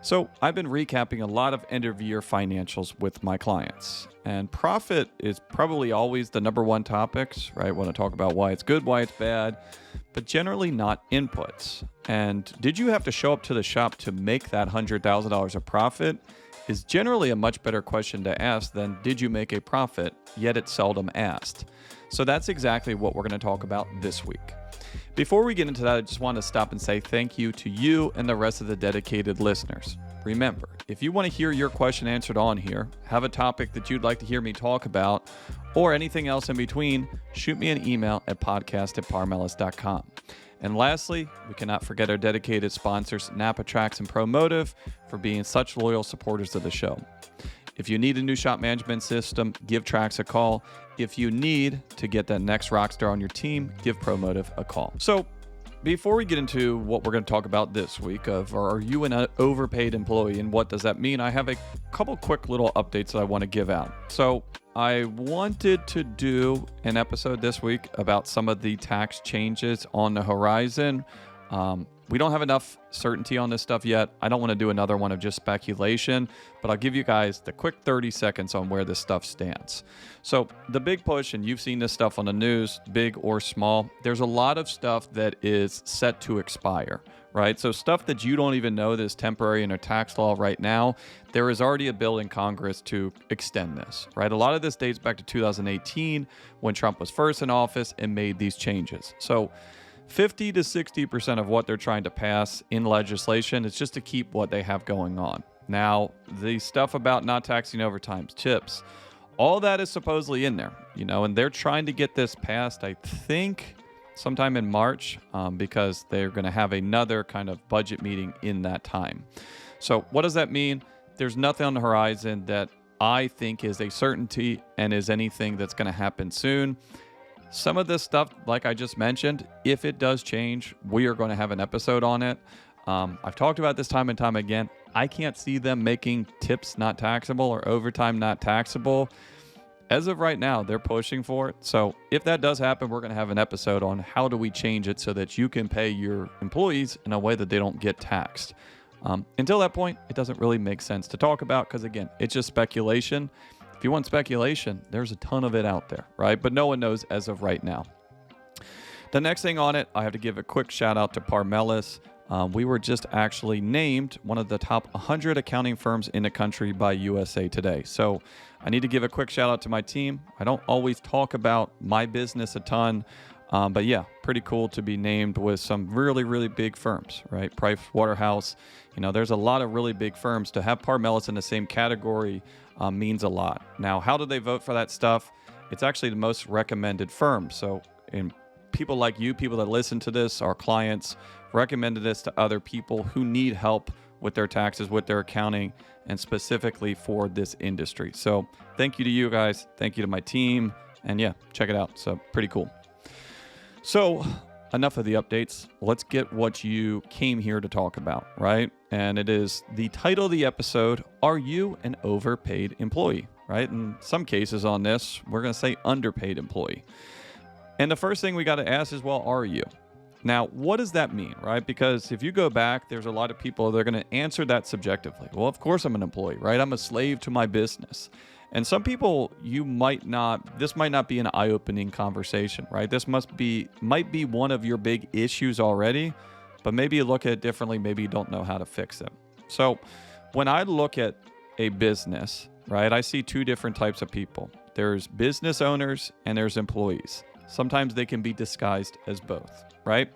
So I've been recapping a lot of end of year financials with my clients, and profit is probably always the number one topics, right? Want to talk about why it's good, why it's bad, but generally not inputs. And did you have to show up to the shop to make that $100,000 of profit is generally a much better question to ask than did you make a profit, yet it's seldom asked. So that's exactly what we're going to talk about this week. Before we get into that, I just want to stop and say thank you to you and the rest of the dedicated listeners. Remember, if you want to hear your question answered on here, have a topic that you'd like to hear me talk about, or anything else in between, shoot me an email at podcast@paarmelis.com. And lastly, we cannot forget our dedicated sponsors, Napa Tracks and ProMotive, for being such loyal supporters of the show. If you need a new shop management system, give Trax a call. If you need to get that next rock star on your team, give ProMotive a call. So before we get into what we're going to talk about this week of are you an overpaid employee and what does that mean, I have a couple quick little updates that I want to give out. So I wanted to do an episode this week about some of the tax changes on the horizon. We don't have enough certainty on this stuff yet. I don't want to do another one of just speculation, but I'll give you guys the quick 30 seconds on where this stuff stands. So the big push, and you've seen this stuff on the news, big or small, there's a lot of stuff that is set to expire, right? So stuff that you don't even know that is temporary in a tax law right now, there is already a bill in Congress to extend this, right? A lot of this dates back to 2018 when Trump was first in office and made these changes. So 50 to 60% of what they're trying to pass in legislation is just to keep what they have going on. Now, the stuff about not taxing overtime, tips, all that is supposedly in there, and they're trying to get this passed, I think, sometime in March, because they're going to have another kind of budget meeting in that time. So what does that mean? There's nothing on the horizon that I think is a certainty and is anything that's going to happen soon. Some of this stuff, like I just mentioned, if it does change, we are going to have an episode on it. I've talked about this time and time again. I can't see them making tips not taxable or overtime not taxable. As of right now, they're pushing for it. So if that does happen, we're going to have an episode on how do we change it so that you can pay your employees in a way that they don't get taxed. Until that point, it doesn't really make sense to talk about because, again, it's just speculation. If you want speculation, there's a ton of it out there, right? But no one knows as of right now. The next thing on it, I have to give a quick shout out to Paar Melis. We were just actually named one of the top 100 accounting firms in the country by USA Today. So I need to give a quick shout out to my team. I don't always talk about my business a ton, but yeah, pretty cool to be named with some really, really big firms, right? Price Waterhouse. There's a lot of really big firms. To have Paar Melis in the same category means a lot. Now, how do they vote for that stuff? It's actually the most recommended firm. So people like you, people that listen to this, our clients, recommended this to other people who need help with their taxes, with their accounting, and specifically for this industry. So thank you to you guys. Thank you to my team. And yeah, check it out. So pretty cool. So enough of the updates. Let's get what you came here to talk about, right? And it is the title of the episode, Are You an Overpaid Employee? Right? In some cases on this, we're going to say underpaid employee. And the first thing we got to ask is, well, are you? Now, what does that mean, right? Because if you go back, there's a lot of people that are going to answer that subjectively. Well, of course I'm an employee, right? I'm a slave to my business. And some people, this might not be an eye-opening conversation, right? This might be one of your big issues already, but maybe you look at it differently. Maybe you don't know how to fix it. So when I look at a business, right, I see two different types of people. There's business owners and there's employees. Sometimes they can be disguised as both, right?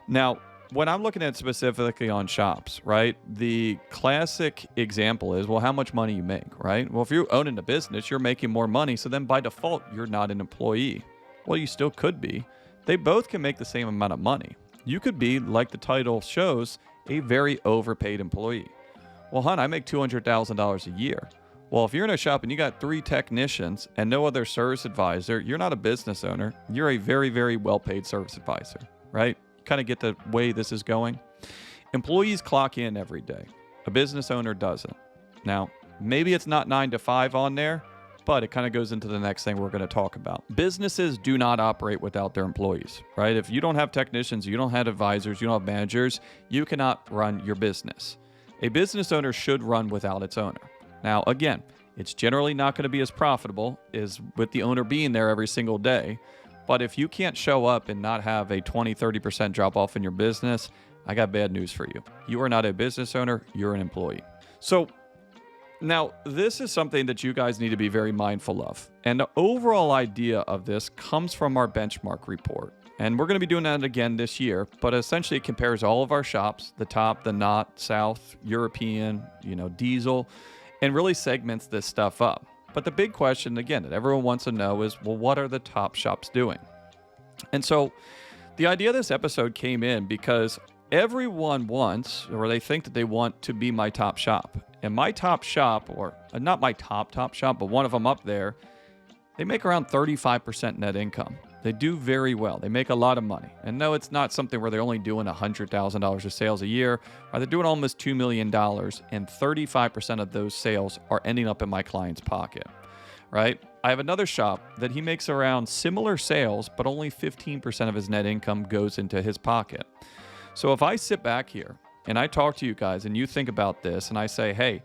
Now, when I'm looking at specifically on shops, right, the classic example is, well, how much money you make, right? Well, if you're owning a business, you're making more money. So then by default, you're not an employee. Well, you still could be. They both can make the same amount of money. You could be, like the title shows, a very overpaid employee. Well, hon, I make $200,000 a year. Well, if you're in a shop and you got 3 technicians and no other service advisor, you're not a business owner. You're a very, very well-paid service advisor, right? Kind of get the way this is going. Employees clock in every day. A business owner doesn't. Now, maybe it's not 9 to 5 on there, but it kind of goes into the next thing we're going to talk about. Businesses do not operate without their employees, right? If you don't have technicians, you don't have advisors, you don't have managers, you cannot run your business. A business owner should run without its owner. Now, again, it's generally not going to be as profitable as with the owner being there every single day. But if you can't show up and not have a 20-30% drop off in your business, I got bad news for you. You are not a business owner, you're an employee. So now this is something that you guys need to be very mindful of. And the overall idea of this comes from our benchmark report. And we're going to be doing that again this year, but essentially it compares all of our shops, the top, the not, South, European, diesel, and really segments this stuff up. But the big question, again, that everyone wants to know is, well, what are the top shops doing? And so the idea of this episode came in because everyone wants, or they think that they want to be my top shop. And my top shop, or not my top shop, but one of them up there, they make around 35% net income. They do very well. They make a lot of money. And no, it's not something where they're only doing $100,000 of sales a year. They're doing almost $2 million, and 35% of those sales are ending up in my client's pocket, right? I have another shop that he makes around similar sales, but only 15% of his net income goes into his pocket. So if I sit back here and I talk to you guys and you think about this and I say, hey,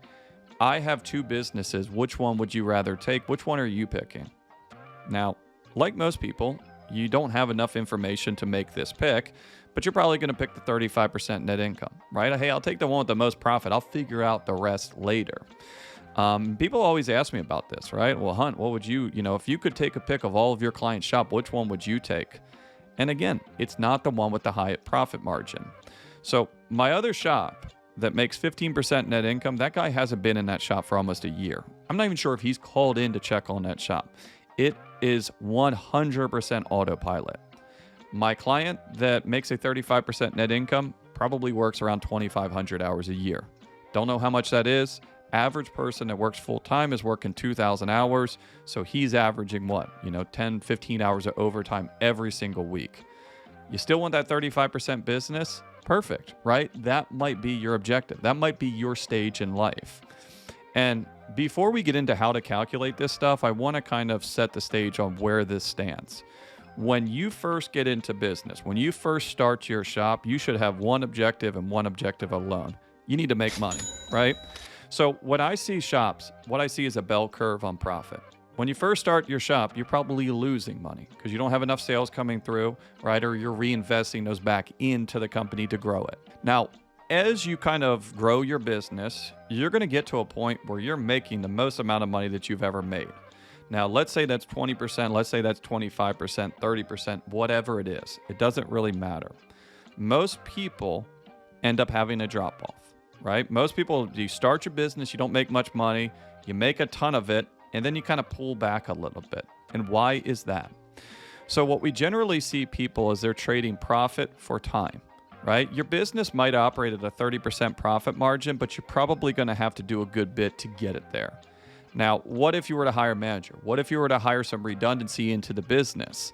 I have two businesses. Which one would you rather take? Which one are you picking? Now, like most people, you don't have enough information to make this pick, but you're probably going to pick the 35% net income, right? Hey, I'll take the one with the most profit. I'll figure out the rest later. People always ask me about this, right? Well, Hunt, what would you, if you could take a pick of all of your clients' shop, which one would you take? And again, it's not the one with the high profit margin. So my other shop that makes 15% net income, that guy hasn't been in that shop for almost a year. I'm not even sure if he's called in to check on that shop. It is 100% autopilot. My client that makes a 35% net income probably works around 2,500 hours a year. Don't know how much that is. Average person that works full time is working 2,000 hours. So he's averaging 10, 15 hours of overtime every single week. You still want that 35% business? Perfect, right? That might be your objective. That might be your stage in life. And before we get into how to calculate this stuff, I want to kind of set the stage on where this stands. When you first get into business, when you first start your shop, you should have one objective and one objective alone. You need to make money, right? So when I see shops, what I see is a bell curve on profit. When you first start your shop, you're probably losing money because you don't have enough sales coming through, right? Or you're reinvesting those back into the company to grow it. Now, as you kind of grow your business, you're going to get to a point where you're making the most amount of money that you've ever made. Now, let's say that's 20%, let's say that's 25%, 30%, whatever it is. It doesn't really matter. Most people end up having a drop off, right? Most people, you start your business, you don't make much money, you make a ton of it, and then you kind of pull back a little bit. And why is that? So what we generally see people is they're trading profit for time. Right? Your business might operate at a 30% profit margin, but you're probably going to have to do a good bit to get it there. Now, what if you were to hire a manager? What if you were to hire some redundancy into the business?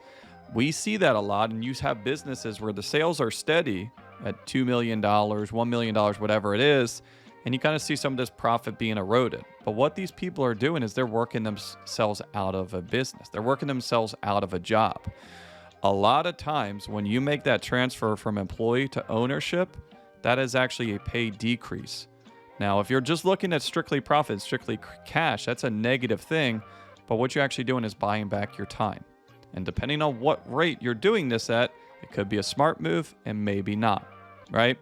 We see that a lot, and you have businesses where the sales are steady at $2 million, $1 million, whatever it is, and you kind of see some of this profit being eroded. But what these people are doing is they're working themselves out of a business. They're working themselves out of a job. A lot of times when you make that transfer from employee to ownership, that is actually a pay decrease. Now, if you're just looking at strictly profit, strictly cash, that's a negative thing. But what you're actually doing is buying back your time. And depending on what rate you're doing this at, it could be a smart move and maybe not, right?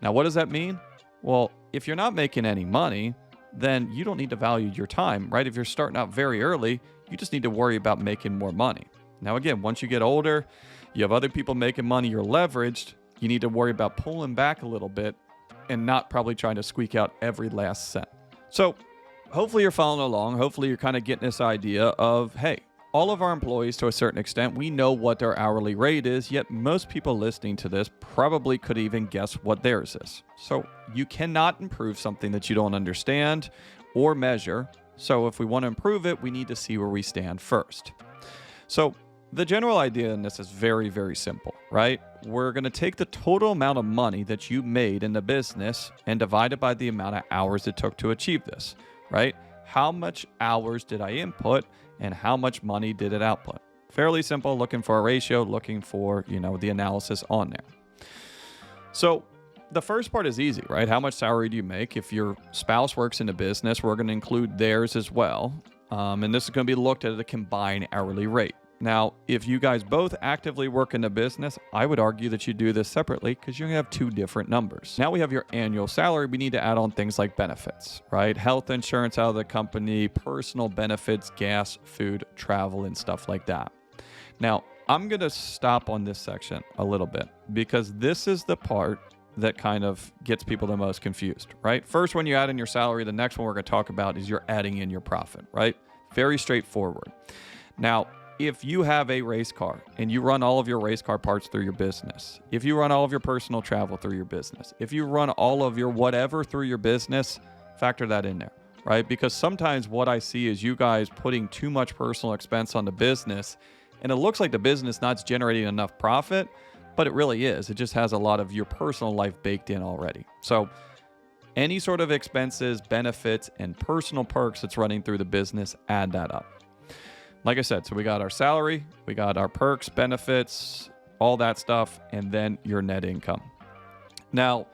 Now, what does that mean? Well, if you're not making any money, then you don't need to value your time, right? If you're starting out very early, you just need to worry about making more money. Now, again, once you get older, you have other people making money, you're leveraged, you need to worry about pulling back a little bit and not probably trying to squeak out every last cent. So hopefully you're following along. Hopefully you're kind of getting this idea of, hey, all of our employees to a certain extent, we know what their hourly rate is, yet most people listening to this probably could even guess what theirs is. So you cannot improve something that you don't understand or measure. So if we want to improve it, we need to see where we stand first. So the general idea in this is very, very simple, right? We're going to take the total amount of money that you made in the business and divide it by the amount of hours it took to achieve this, right? How much hours did I input and how much money did it output? Fairly simple, looking for a ratio, looking for, the analysis on there. So the first part is easy, right? How much salary do you make? If your spouse works in a business, we're going to include theirs as well. And this is going to be looked at a combined hourly rate. Now, if you guys both actively work in the business, I would argue that you do this separately because you're going to have two different numbers. Now we have your annual salary. We need to add on things like benefits, right? Health insurance out of the company, personal benefits, gas, food, travel, and stuff like that. Now, I'm going to stop on this section a little bit because this is the part that kind of gets people the most confused, right? First, when you add in your salary, the next one we're going to talk about is you're adding in your profit, right? Very straightforward. Now, if you have a race car and you run all of your race car parts through your business, if you run all of your personal travel through your business, if you run all of your whatever through your business, factor that in there, right? Because sometimes what I see is you guys putting too much personal expense on the business, and it looks like the business not generating enough profit, but it really is. It just has a lot of your personal life baked in already. So any sort of expenses, benefits, and personal perks that's running through the business, add that up. Like I said, so we got our salary, we got our perks, benefits, all that stuff, and then your net income. Now,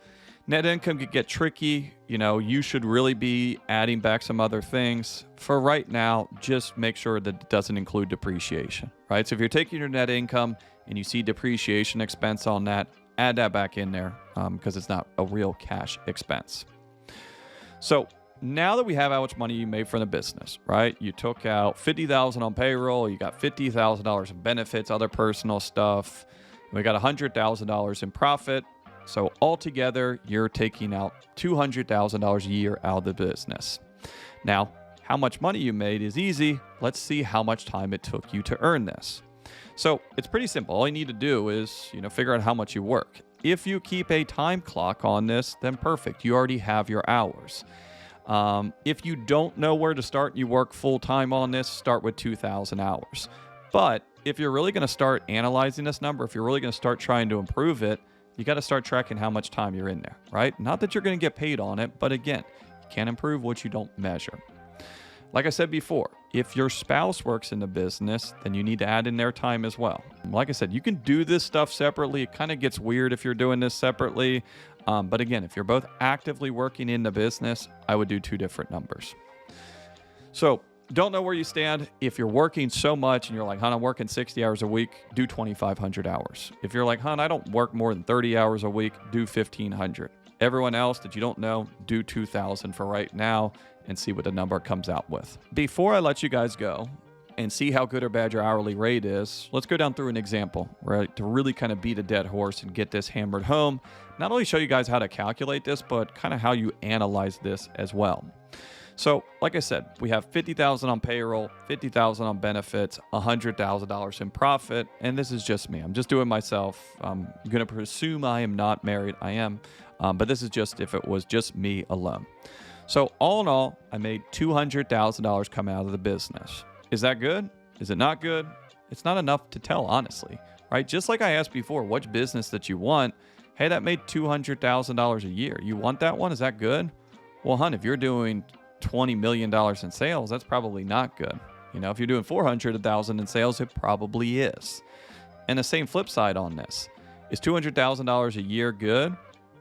net income could get tricky. You know, you should really be adding back some other things. For right now, just make sure that it doesn't include depreciation, right? So if you're taking your net income and you see depreciation expense on that, add that back in there because it's not a real cash expense. So now that we have how much money you made from the business, right? You took out $50,000 on payroll, you got $50,000 in benefits, other personal stuff. We got $100,000 in profit. So altogether, you're taking out $200,000 a year out of the business. Now, how much money you made is easy. Let's see how much time it took you to earn this. So it's pretty simple. All you need to do is, figure out how much you work. If you keep a time clock on this, then perfect. You already have your hours. If you don't know where to start, you work full time on this, start with 2,000 hours. But if you're really going to start analyzing this number, if you're really going to start trying to improve it, you got to start tracking how much time you're in there, right? Not that you're going to get paid on it, but again, you can't improve what you don't measure. Like I said before, if your spouse works in the business, then you need to add in their time as well. Like I said, you can do this stuff separately. It kind of gets weird if you're doing this separately. But again, if you're both actively working in the business, I would do two different numbers. So don't know where you stand. If you're working so much and you're like, I'm working 60 hours a week, do 2,500 hours. If you're like, I don't work more than 30 hours a week, do 1,500. Everyone else that you don't know, do 2,000 for right now and see what the number comes out with. Before I let you guys go and see how good or bad your hourly rate is, let's go down through an example, right? To really kind of beat a dead horse and get this hammered home. Not only show you guys how to calculate this, but kind of how you analyze this as well. So, like I said, we have $50,000 on payroll, $50,000 on benefits, $100,000 in profit, and this is just me. I'm just doing myself. I'm going to presume I am not married. I am, but this is just if it was just me alone. So, all in all, I made $200,000 come out of the business. Is that good? Is it not good? It's not enough to tell, honestly, right? Just like I asked before, which business that you want? Hey, that made $200,000 a year. You want that one? Is that good? Well, if you're doing $20 million in sales, that's probably not good. If you're doing $400,000 in sales, it probably is. And the same flip side on this. Is $200,000 a year good?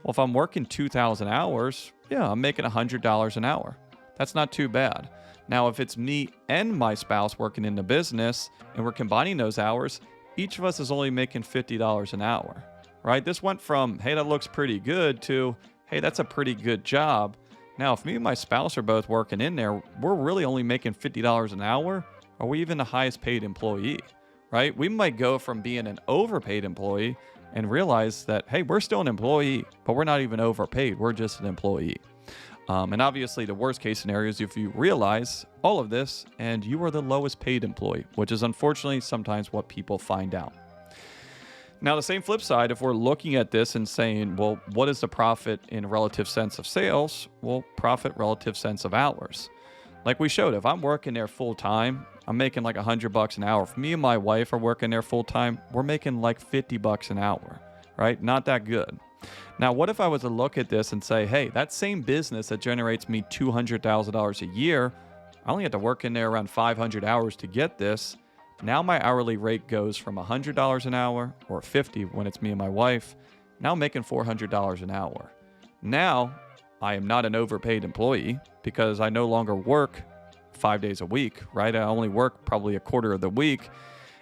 Well, if I'm working 2,000 hours, yeah, I'm making $100 an hour. That's not too bad. Now, if it's me and my spouse working in the business and we're combining those hours, each of us is only making $50 an hour, right? This went from, hey, that looks pretty good to, hey, that's a pretty good job. Now, if me and my spouse are both working in there, we're really only making $50 an hour. Are we even the highest paid employee, right? We might go from being an overpaid employee and realize that, hey, we're still an employee, but we're not even overpaid. We're just an employee. And obviously, the worst case scenario is if you realize all of this and you are the lowest paid employee, which is unfortunately sometimes what people find out. Now, the same flip side, if we're looking at this and saying, well, what is the profit in relative sense of sales? Well, profit relative sense of hours. Like we showed, if I'm working there full time, I'm making like $100 an hour. If me and my wife are working there full time, we're making like $50 an hour, right? Not that good. Now, what if I was to look at this and say, hey, that same business that generates me $200,000 a year, I only have to work in there around 500 hours to get this. Now my hourly rate goes from $100 an hour, or $50 when it's me and my wife, Now I'm making $400 an hour. Now I am not an overpaid employee because I no longer work 5 days a week, right? I only work probably a quarter of the week.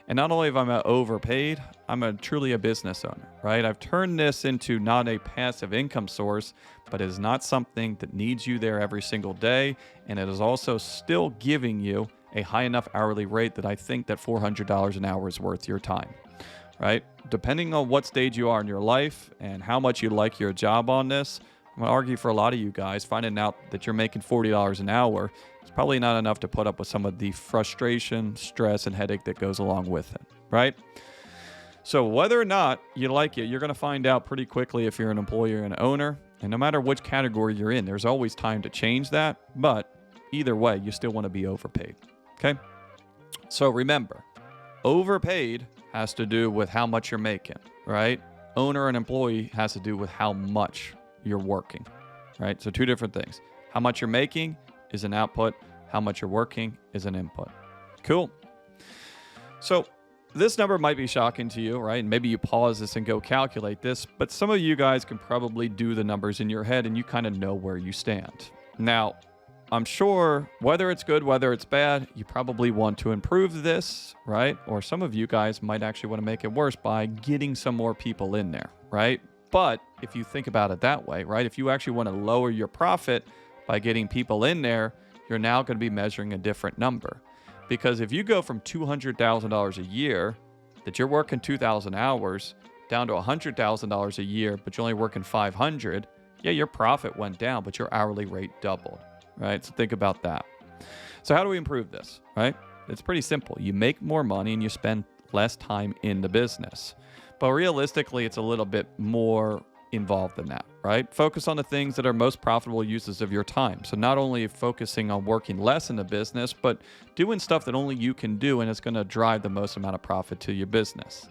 And not only am I overpaid, I'm truly a business owner, right? I've turned this into not a passive income source, but it is not something that needs you there every single day. And it is also still giving you a high enough hourly rate that I think that $400 an hour is worth your time, right? Depending on what stage you are in your life and how much you like your job on this, I'm going to argue for a lot of you guys, finding out that you're making $40 an hour is probably not enough to put up with some of the frustration, stress, and headache that goes along with it, right? So whether or not you like it, you're going to find out pretty quickly if you're an employee or an owner. And no matter which category you're in, there's always time to change that. But either way, you still want to be overpaid, okay? So remember, overpaid has to do with how much you're making, right? Owner and employee has to do with how much you're working, right? So two different things. How much you're making is an output. How much you're working is an input. Cool. So this number might be shocking to you, right? And maybe you pause this and go calculate this, but some of you guys can probably do the numbers in your head and you kind of know where you stand. Now, I'm sure whether it's good, whether it's bad, you probably want to improve this, right? Or some of you guys might actually want to make it worse by getting some more people in there, right? But if you think about it that way, right? If you actually want to lower your profit by getting people in there, you're now going to be measuring a different number. Because if you go from $200,000 a year, that you're working 2,000 hours, down to $100,000 a year, but you're only working 500, yeah, your profit went down, but your hourly rate doubled, right? So think about that. So how do we improve this, right? It's pretty simple. You make more money and you spend less time in the business. But realistically, it's a little bit more involved than that, right? Focus on the things that are most profitable uses of your time. So not only focusing on working less in the business, but doing stuff that only you can do and it's going to drive the most amount of profit to your business,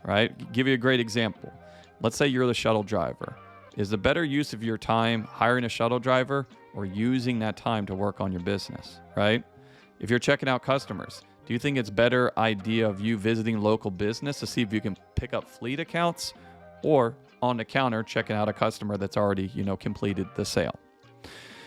right? Give you a great example. Let's say you're the shuttle driver. Is the better use of your time hiring a shuttle driver or using that time to work on your business, right? If you're checking out customers, do you think it's better idea of you visiting local business to see if you can pick up fleet accounts or on the counter checking out a customer that's already, completed the sale?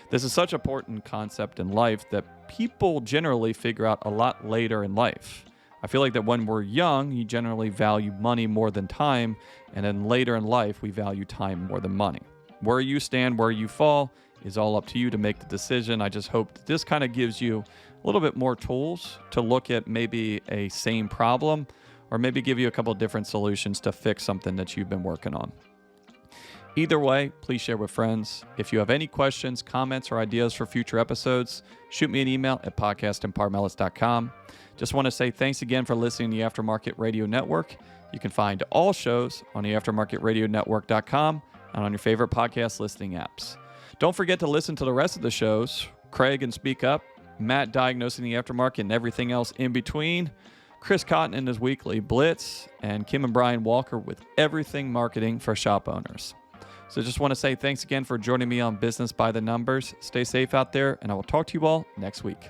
This is such an important concept in life that people generally figure out a lot later in life. I feel like that when we're young, you generally value money more than time, and then later in life, we value time more than money. Where you stand, where you fall, is all up to you to make the decision. I just hope that this kind of gives you a little bit more tools to look at maybe a same problem, or maybe give you a couple of different solutions to fix something that you've been working on. Either way, please share with friends. If you have any questions, comments, or ideas for future episodes, shoot me an email at podcast@paarmelis.com. Just want to say thanks again for listening to the Aftermarket Radio Network. You can find all shows on the aftermarketradionetwork.com and on your favorite podcast listening apps. Don't forget to listen to the rest of the shows. Craig and Speak Up, Matt diagnosing the aftermarket and everything else in between, Chris Cotton in his weekly Blitz, and Kim and Brian Walker with everything marketing for shop owners. So just want to say thanks again for joining me on Business by the Numbers. Stay safe out there, and I will talk to you all next week.